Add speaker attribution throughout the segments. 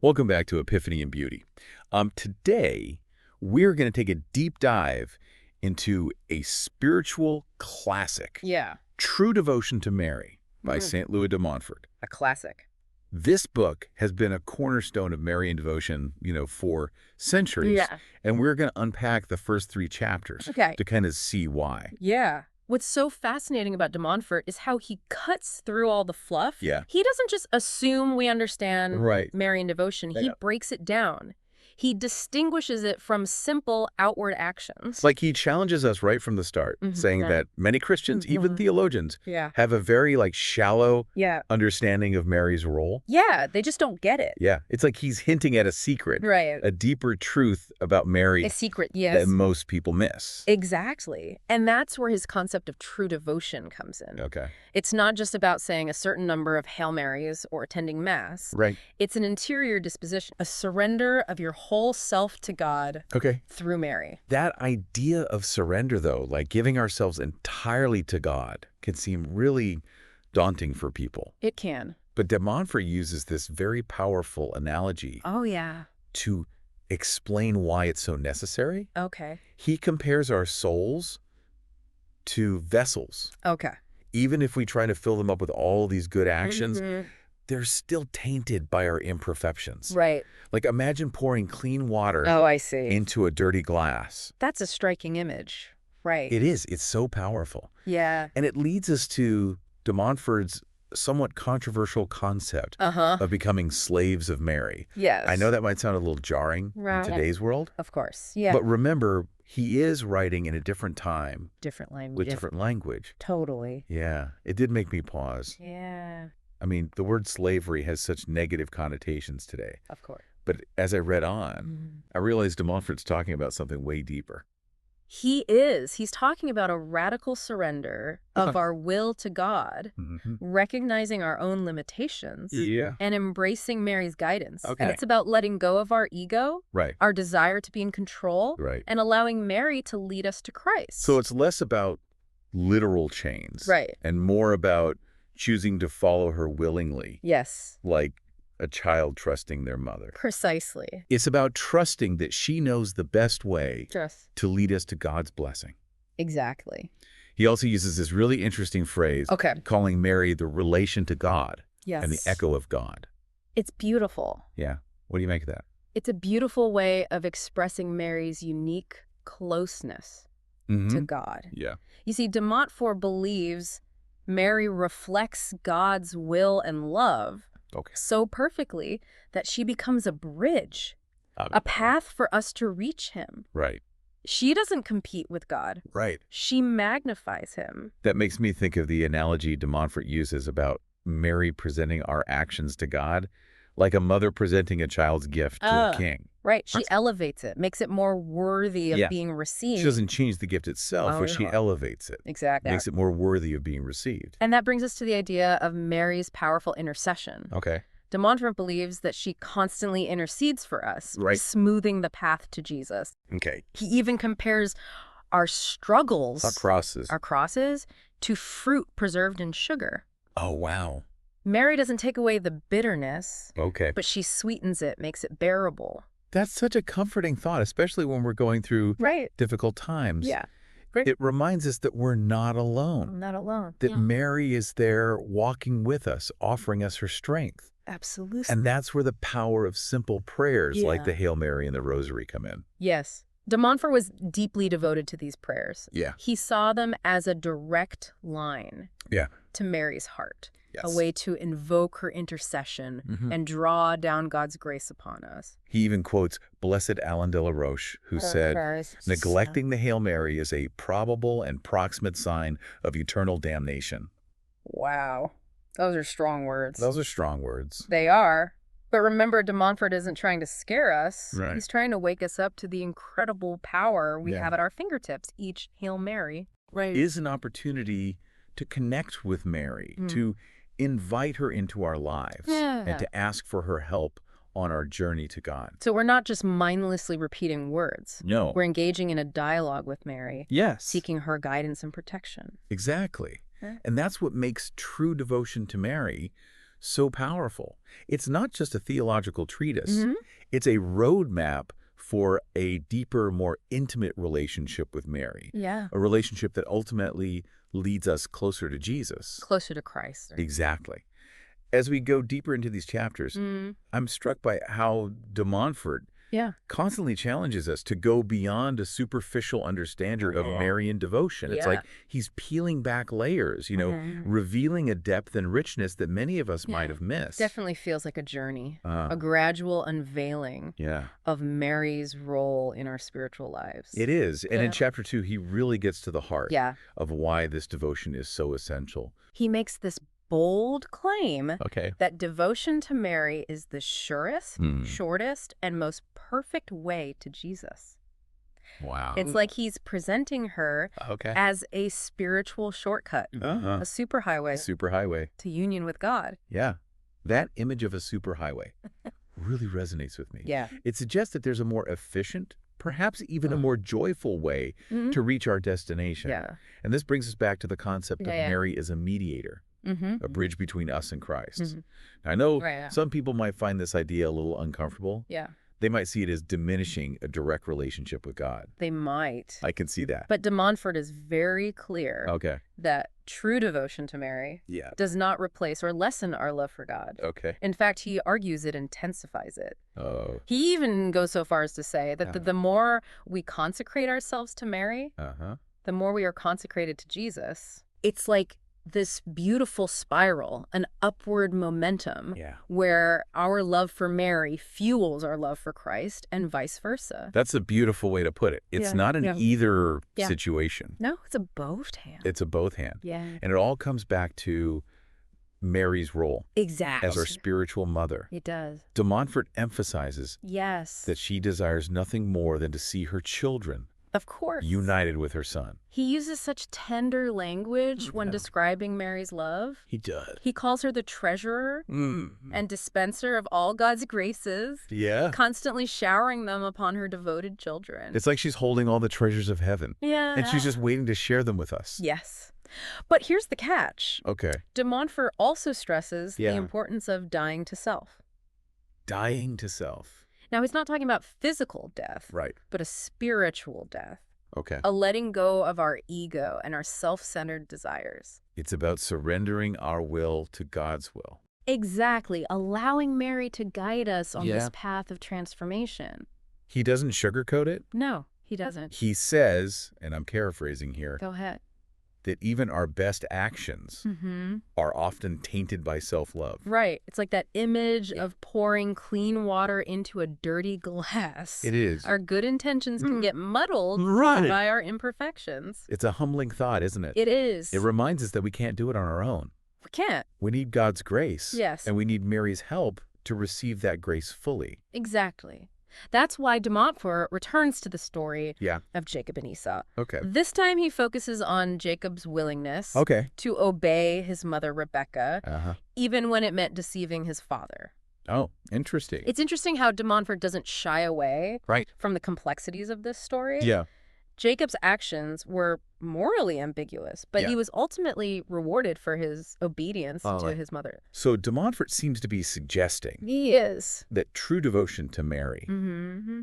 Speaker 1: Welcome back to Epiphany and Beauty. Today, we're going to take a deep dive into a spiritual classic,
Speaker 2: Yeah.
Speaker 1: True Devotion to Mary by
Speaker 2: Mm.
Speaker 1: St. Louis de Montfort.
Speaker 2: A classic.
Speaker 1: This book has been a cornerstone of Marian devotion, for centuries.
Speaker 2: Yeah.
Speaker 1: And we're going to unpack the first 3 chapters
Speaker 2: Okay.
Speaker 1: to kind of see why.
Speaker 2: Yeah. What's so fascinating about de Montfort is how he cuts through all the fluff.
Speaker 1: Yeah.
Speaker 2: He doesn't just assume we understand
Speaker 1: Right.
Speaker 2: Marian devotion. He
Speaker 1: Yeah.
Speaker 2: breaks it down. He distinguishes it from simple outward actions.
Speaker 1: Like he challenges us right from the start, saying
Speaker 2: Yeah.
Speaker 1: that many Christians, even theologians,
Speaker 2: Yeah.
Speaker 1: have a very shallow
Speaker 2: Yeah.
Speaker 1: understanding of Mary's role.
Speaker 2: Yeah. They just don't get it.
Speaker 1: Yeah, it's like he's hinting at a secret,
Speaker 2: Right.
Speaker 1: a deeper truth about Mary
Speaker 2: A secret, yes.
Speaker 1: that most people miss.
Speaker 2: Exactly. And that's where his concept of true devotion comes in.
Speaker 1: Okay.
Speaker 2: It's not just about saying a certain number of Hail Marys or attending Mass.
Speaker 1: Right.
Speaker 2: It's an interior disposition, a surrender of your whole self to God
Speaker 1: Okay.
Speaker 2: through Mary.
Speaker 1: That idea of surrender, though, like giving ourselves entirely to God, can seem really daunting for people.
Speaker 2: It can.
Speaker 1: But de Montfort uses this very powerful analogy
Speaker 2: Oh, yeah.
Speaker 1: to explain why it's so necessary.
Speaker 2: Okay.
Speaker 1: He compares our souls to vessels.
Speaker 2: Okay.
Speaker 1: Even if we try to fill them up with all these good actions,
Speaker 2: Mhm.
Speaker 1: they're still tainted by our imperfections.
Speaker 2: Right.
Speaker 1: Like imagine pouring clean water
Speaker 2: Oh, I see.
Speaker 1: into a dirty glass.
Speaker 2: That's a striking image. Right.
Speaker 1: It is. It's so powerful.
Speaker 2: Yeah.
Speaker 1: And it leads us to de Montfort's somewhat controversial concept
Speaker 2: Uh-huh.
Speaker 1: of becoming slaves of Mary.
Speaker 2: Yes.
Speaker 1: I know that might sound a little jarring
Speaker 2: Right.
Speaker 1: in today's world,
Speaker 2: Of course. Yeah.
Speaker 1: but remember, he is writing in a different time
Speaker 2: different language.
Speaker 1: with different language.
Speaker 2: Totally.
Speaker 1: Yeah, it did make me pause.
Speaker 2: Yeah.
Speaker 1: I mean, the word slavery has such negative connotations today.
Speaker 2: Of course.
Speaker 1: But as I read on, I realized de Montfort's talking about something way deeper.
Speaker 2: He is. He's talking about a radical surrender of our will to God, recognizing our own limitations,
Speaker 1: Yeah.
Speaker 2: and embracing Mary's guidance.
Speaker 1: Okay.
Speaker 2: And it's about letting go of our ego,
Speaker 1: Right.
Speaker 2: our desire to be in control,
Speaker 1: Right.
Speaker 2: and allowing Mary to lead us to Christ.
Speaker 1: So it's less about literal chains.
Speaker 2: Right.
Speaker 1: And more about choosing to follow her willingly,
Speaker 2: Yes,
Speaker 1: like a child trusting their mother.
Speaker 2: precisely.
Speaker 1: It's about trusting that she knows the best way
Speaker 2: Just
Speaker 1: to lead us to God's blessing.
Speaker 2: exactly.
Speaker 1: He also uses this really interesting phrase,
Speaker 2: Okay.
Speaker 1: calling Mary the relation to God
Speaker 2: Yes.
Speaker 1: and the echo of God.
Speaker 2: It's beautiful.
Speaker 1: Yeah. What do you make of that?
Speaker 2: It's a beautiful way of expressing Mary's unique closeness to God.
Speaker 1: Yeah.
Speaker 2: You see, de Montfort believes Mary reflects God's will and love
Speaker 1: Okay.
Speaker 2: so perfectly that she becomes a bridge, a path for us to reach him.
Speaker 1: Right.
Speaker 2: She doesn't compete with God.
Speaker 1: Right.
Speaker 2: She magnifies him.
Speaker 1: That makes me think of the analogy de Montfort uses about Mary presenting our actions to God, like a mother presenting a child's gift to a king.
Speaker 2: Right. She elevates it, makes it more worthy of
Speaker 1: Yeah.
Speaker 2: being received.
Speaker 1: She doesn't change the gift itself,
Speaker 2: Oh,
Speaker 1: but she
Speaker 2: yeah.
Speaker 1: elevates it,
Speaker 2: Exactly.
Speaker 1: makes it more worthy of being received.
Speaker 2: And that brings us to the idea of Mary's powerful intercession.
Speaker 1: Okay.
Speaker 2: De Montfort believes that she constantly intercedes for us,
Speaker 1: Right.
Speaker 2: smoothing the path to Jesus.
Speaker 1: Okay.
Speaker 2: He even compares our struggles,
Speaker 1: Our crosses.
Speaker 2: to fruit preserved in sugar.
Speaker 1: Oh, wow.
Speaker 2: Mary doesn't take away the bitterness,
Speaker 1: Okay.
Speaker 2: but she sweetens it, makes it bearable.
Speaker 1: That's such a comforting thought, especially when we're going through
Speaker 2: Right.
Speaker 1: difficult times.
Speaker 2: Yeah. Great.
Speaker 1: It reminds us that we're not alone,
Speaker 2: I'm not alone.
Speaker 1: that Mary is there walking with us, offering us her strength.
Speaker 2: Absolutely.
Speaker 1: And that's where the power of simple prayers like
Speaker 2: Yeah.
Speaker 1: the Hail Mary and the Rosary come in.
Speaker 2: Yes. De Montfort was deeply devoted to these prayers.
Speaker 1: Yeah.
Speaker 2: He saw them as a direct line
Speaker 1: Yeah.
Speaker 2: to Mary's heart,
Speaker 1: Yes.
Speaker 2: a way to invoke her intercession and draw down God's grace upon us.
Speaker 1: He even quotes Blessed Alain de la Roche, who said, neglecting the Hail Mary is a probable and proximate sign of eternal damnation.
Speaker 2: Wow. Those are strong words.
Speaker 1: Those are strong words.
Speaker 2: They are. But remember, de Montfort isn't trying to scare us.
Speaker 1: Right.
Speaker 2: He's trying to wake us up to the incredible power we
Speaker 1: Yeah.
Speaker 2: have at our fingertips, each Hail Mary. Right.
Speaker 1: Is an opportunity to connect with Mary, to invite her into our lives, and to ask for her help on our journey to God.
Speaker 2: So we're not just mindlessly repeating words.
Speaker 1: No.
Speaker 2: We're engaging in a dialogue with Mary,
Speaker 1: Yes.
Speaker 2: seeking her guidance and protection.
Speaker 1: Exactly.
Speaker 2: Yeah.
Speaker 1: And that's what makes true devotion to Mary so powerful. It's not just a theological treatise.
Speaker 2: Mm-hmm.
Speaker 1: It's a roadmap for a deeper, more intimate relationship with Mary.
Speaker 2: Yeah.
Speaker 1: A relationship that ultimately leads us closer to Jesus.
Speaker 2: Closer to Christ.
Speaker 1: Exactly. As we go deeper into these chapters, I'm struck by how de Montfort constantly challenges us to go beyond a superficial understanding of Marian devotion. It's like he's peeling back layers, revealing a depth and richness that many of us might have missed.
Speaker 2: Definitely feels like a journey, a gradual unveiling of Mary's role in our spiritual lives.
Speaker 1: It is. And in chapter 2, he really gets to the heart of why this devotion is so essential.
Speaker 2: He makes this bold claim that devotion to Mary is the surest, shortest, and most perfect way to Jesus.
Speaker 1: Wow.
Speaker 2: It's like he's presenting her as a spiritual shortcut, a superhighway.
Speaker 1: Superhighway.
Speaker 2: To union with God.
Speaker 1: Yeah. That image of a superhighway really resonates with me.
Speaker 2: Yeah.
Speaker 1: It suggests that there's a more efficient, perhaps even a more joyful way to reach our destination.
Speaker 2: Yeah.
Speaker 1: And this brings us back to the concept of Mary as a mediator. A bridge between us and Christ. Now, I know some people might find this idea a little uncomfortable.
Speaker 2: Yeah.
Speaker 1: They might see it as diminishing a direct relationship with God.
Speaker 2: They might.
Speaker 1: I can see that.
Speaker 2: But de Montfort is very clear that true devotion to Mary does not replace or lessen our love for God. In fact, he argues it intensifies it. He even goes so far as to say that the more we consecrate ourselves to Mary, the more we are consecrated to Jesus. It's like this beautiful spiral, an upward momentum where our love for Mary fuels our love for Christ and vice versa.
Speaker 1: That's a beautiful way to put it. It's not an either situation.
Speaker 2: No, it's a both hand.
Speaker 1: It's a both hand.
Speaker 2: Yeah.
Speaker 1: And it all comes back to Mary's role as our spiritual mother.
Speaker 2: It does.
Speaker 1: De Montfort emphasizes that she desires nothing more than to see her children
Speaker 2: of course
Speaker 1: united with her son.
Speaker 2: He uses such tender language when describing Mary's love.
Speaker 1: He does.
Speaker 2: He calls her the treasurer and dispenser of all God's graces, constantly showering them upon her devoted children.
Speaker 1: It's like she's holding all the treasures of heaven.
Speaker 2: Yeah.
Speaker 1: And she's just waiting to share them with us.
Speaker 2: Yes. But here's the catch. De Montfort also stresses the importance of dying to self.
Speaker 1: Dying to self.
Speaker 2: Now, he's not talking about physical death, but a spiritual death. A letting go of our ego and our self-centered desires.
Speaker 1: It's about surrendering our will to God's will.
Speaker 2: Exactly. Allowing Mary to guide us on this path of transformation.
Speaker 1: He doesn't sugarcoat it?
Speaker 2: No, he doesn't.
Speaker 1: He says, and I'm paraphrasing here,
Speaker 2: go ahead,
Speaker 1: that even our best actions are often tainted by self-love.
Speaker 2: Right. It's like that image of pouring clean water into a dirty glass.
Speaker 1: It is.
Speaker 2: Our good intentions can get muddled by our imperfections.
Speaker 1: It's a humbling thought, isn't it?
Speaker 2: It is.
Speaker 1: It reminds us that we can't do it on our own.
Speaker 2: We can't.
Speaker 1: We need God's grace.
Speaker 2: Yes.
Speaker 1: And we need Mary's help to receive that grace fully.
Speaker 2: Exactly. That's why de Montfort returns to the story of Jacob and Esau. This time he focuses on Jacob's willingness to obey his mother Rebecca, even when it meant deceiving his father.
Speaker 1: Oh, interesting.
Speaker 2: It's interesting how de Montfort doesn't shy away from the complexities of this story. Jacob's actions were morally ambiguous, but he was ultimately rewarded for his obedience to his mother.
Speaker 1: So de Montfort seems to be suggesting that true devotion to Mary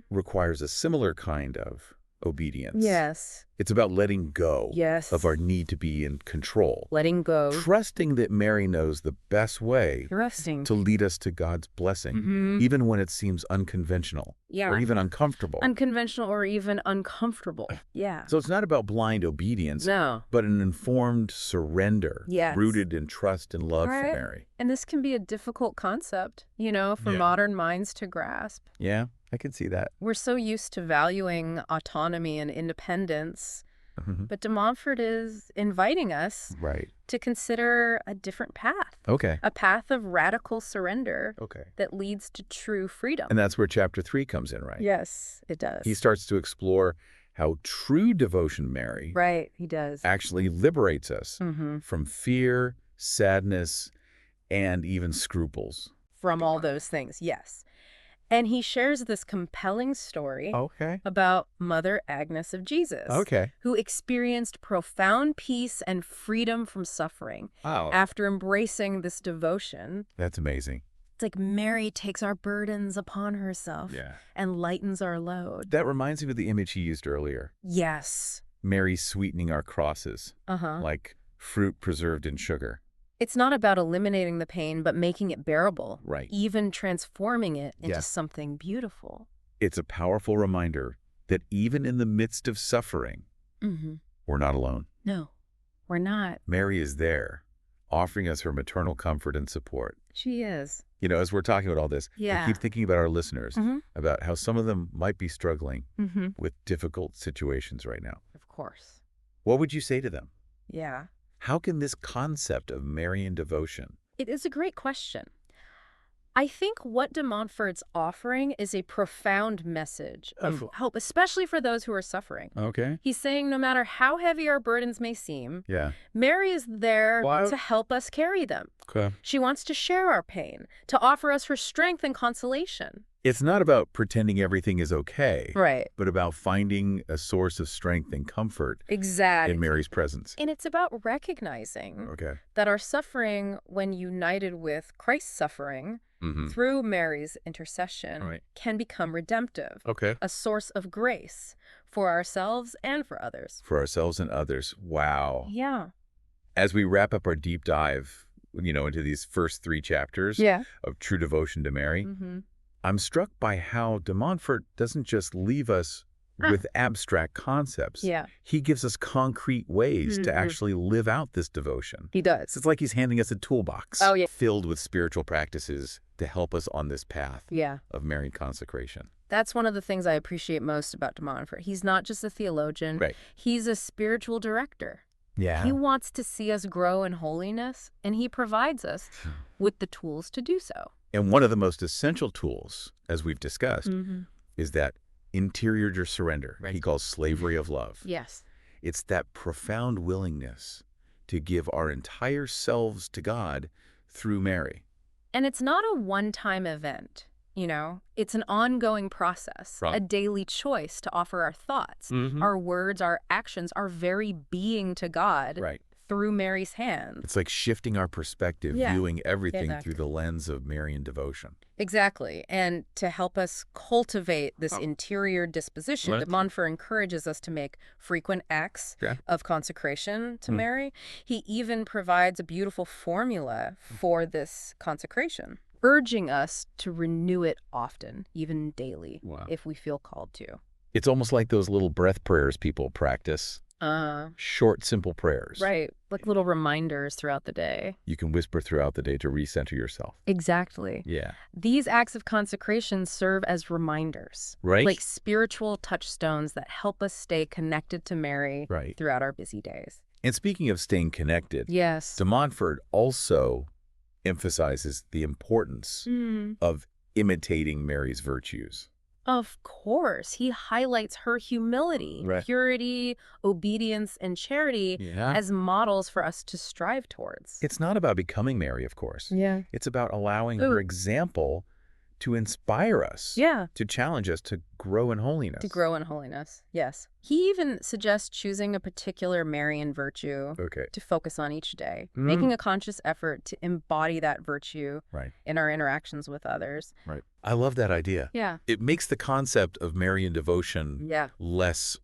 Speaker 1: requires a similar kind of obedience.
Speaker 2: Yes.
Speaker 1: It's about letting go of our need to be in control.
Speaker 2: Letting go.
Speaker 1: Trusting that Mary knows the best way to lead us to God's blessing, even when it seems unconventional or even uncomfortable.
Speaker 2: Unconventional or even uncomfortable.
Speaker 1: So it's not about blind obedience, but an informed surrender rooted in trust and love for Mary.
Speaker 2: And this can be a difficult concept, for modern minds to grasp.
Speaker 1: Yeah. I can see that.
Speaker 2: We're so used to valuing autonomy and independence, but de Montfort is inviting us to consider a different path. A path of radical surrender that leads to true freedom.
Speaker 1: And that's where chapter 3 comes in, right?
Speaker 2: Yes, it does.
Speaker 1: He starts to explore how true devotion to Mary
Speaker 2: he does.
Speaker 1: actually liberates us from fear, sadness, and even scruples.
Speaker 2: From all those things, yes. And he shares this compelling story about Mother Agnes of Jesus, who experienced profound peace and freedom from suffering after embracing this devotion.
Speaker 1: That's amazing.
Speaker 2: It's like Mary takes our burdens upon herself and lightens our load.
Speaker 1: That reminds me of the image he used earlier.
Speaker 2: Yes.
Speaker 1: Mary sweetening our crosses, like fruit preserved in sugar.
Speaker 2: It's not about eliminating the pain, but making it bearable.
Speaker 1: Right.
Speaker 2: Even transforming it into something beautiful.
Speaker 1: It's a powerful reminder that even in the midst of suffering, we're not alone.
Speaker 2: No, we're not.
Speaker 1: Mary is there, offering us her maternal comfort and support.
Speaker 2: She is.
Speaker 1: You know, as we're talking about all this, I keep thinking about our listeners, about how some of them might be struggling with difficult situations right now.
Speaker 2: Of course.
Speaker 1: What would you say to them?
Speaker 2: Yeah.
Speaker 1: How can this concept of Marian devotion?
Speaker 2: It is a great question. I think what de Montfort's offering is a profound message of hope, especially for those who are suffering.
Speaker 1: Okay.
Speaker 2: He's saying no matter how heavy our burdens may seem, Mary is there to help us carry them.
Speaker 1: Okay.
Speaker 2: She wants to share our pain, to offer us her strength and consolation.
Speaker 1: It's not about pretending everything is okay,
Speaker 2: right?
Speaker 1: But about finding a source of strength and comfort in Mary's presence.
Speaker 2: And it's about recognizing that our suffering, when united with Christ's suffering, through Mary's intercession, can become redemptive, a source of grace for ourselves and for others.
Speaker 1: For ourselves and others. Wow.
Speaker 2: Yeah.
Speaker 1: As we wrap up our deep dive, into these first 3 chapters of true devotion to Mary, I'm struck by how de Montfort doesn't just leave us with abstract concepts. He gives us concrete ways to actually live out this devotion.
Speaker 2: He does.
Speaker 1: It's like he's handing us a toolbox filled with spiritual practices to help us on this path of Marian consecration.
Speaker 2: That's one of the things I appreciate most about de Montfort. He's not just a theologian. He's a spiritual director. He wants to see us grow in holiness, and he provides us with the tools to do so.
Speaker 1: And one of the most essential tools, as we've discussed, is that interior surrender he calls slavery of love.
Speaker 2: Yes.
Speaker 1: It's that profound willingness to give our entire selves to God through Mary.
Speaker 2: And it's not a one-time event, It's an ongoing process, a daily choice to offer our thoughts, our words, our actions, our very being to God through Mary's hands.
Speaker 1: It's like shifting our perspective, viewing everything through the lens of Marian devotion.
Speaker 2: Exactly. And to help us cultivate this interior disposition, de Montfort encourages us to make frequent acts of consecration to Mary. He even provides a beautiful formula for this consecration, urging us to renew it often, even daily, if we feel called to.
Speaker 1: It's almost like those little breath prayers people practice. Short, simple prayers.
Speaker 2: Right. Like little reminders throughout the day.
Speaker 1: You can whisper throughout the day to recenter yourself.
Speaker 2: Exactly.
Speaker 1: Yeah.
Speaker 2: These acts of consecration serve as reminders.
Speaker 1: Right.
Speaker 2: Like spiritual touchstones that help us stay connected to Mary throughout our busy days.
Speaker 1: And speaking of staying connected,
Speaker 2: yes,
Speaker 1: de Montfort also emphasizes the importance of imitating Mary's virtues.
Speaker 2: Of course. He highlights her humility, purity, obedience, and charity as models for us to strive towards.
Speaker 1: It's not about becoming Mary, of course.
Speaker 2: Yeah.
Speaker 1: It's about allowing her example to inspire us, to challenge us to grow in holiness.
Speaker 2: To grow in holiness, yes. He even suggests choosing a particular Marian virtue to focus on each day, making a conscious effort to embody that virtue in our interactions with others.
Speaker 1: Right. I love that idea.
Speaker 2: Yeah.
Speaker 1: It makes the concept of Marian devotion less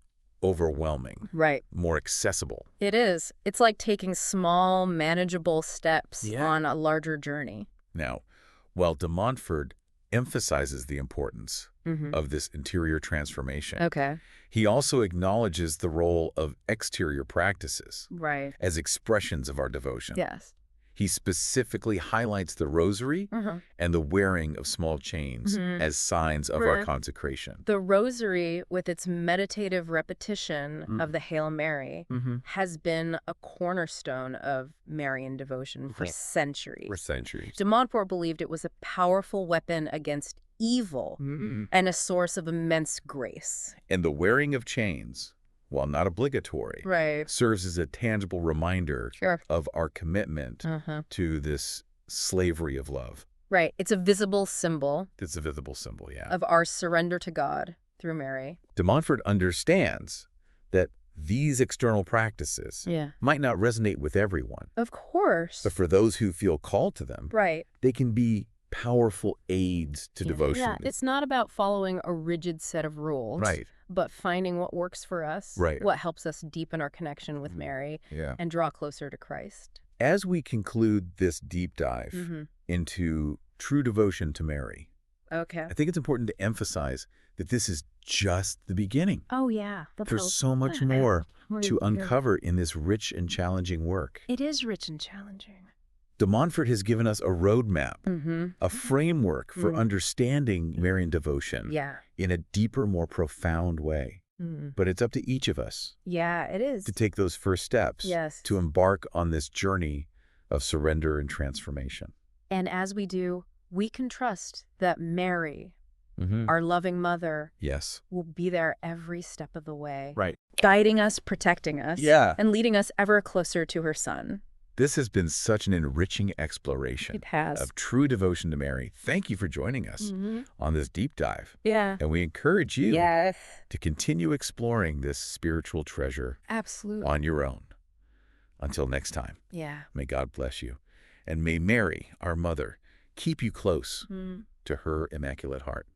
Speaker 1: overwhelming, more accessible.
Speaker 2: It is. It's like taking small, manageable steps on a larger journey.
Speaker 1: Now, while de Montfort emphasizes the importance of this interior transformation, he also acknowledges the role of exterior practices as expressions of our devotion.
Speaker 2: Yes.
Speaker 1: He specifically highlights the rosary and the wearing of small chains as signs of our consecration.
Speaker 2: The rosary, with its meditative repetition of the Hail Mary, has been a cornerstone of Marian devotion for centuries. De Montfort believed it was a powerful weapon against evil and a source of immense grace.
Speaker 1: And the wearing of chains, while not obligatory, serves as a tangible reminder of our commitment to this slavery of love.
Speaker 2: Right. It's a visible symbol.
Speaker 1: It's a visible symbol, yeah.
Speaker 2: Of our surrender to God through Mary.
Speaker 1: De Montfort understands that these external practices might not resonate with everyone.
Speaker 2: Of course.
Speaker 1: But for those who feel called to them, they can be powerful aids to devotion.
Speaker 2: Yeah, it's not about following a rigid set of rules, but finding what works for us, what helps us deepen our connection with Mary, and draw closer to Christ.
Speaker 1: As we conclude this deep dive into true devotion to Mary, I think it's important to emphasize that this is just the beginning.
Speaker 2: Oh, yeah.
Speaker 1: There's so much more to uncover in this rich and challenging work.
Speaker 2: It is rich and challenging.
Speaker 1: De Montfort has given us a roadmap, a framework for understanding Marian devotion in a deeper, more profound way. But it's up to each of us
Speaker 2: it is.
Speaker 1: to take those first steps to embark on this journey of surrender and transformation.
Speaker 2: And as we do, we can trust that Mary, our loving mother, will be there every step of the way, guiding us, protecting us, and leading us ever closer to her Son.
Speaker 1: This has been such an enriching exploration of true devotion to Mary. Thank you for joining us on this deep dive. And we encourage you to continue exploring this spiritual treasure on your own. Until next time, may God bless you. And may Mary, our mother, keep you close to her Immaculate Heart.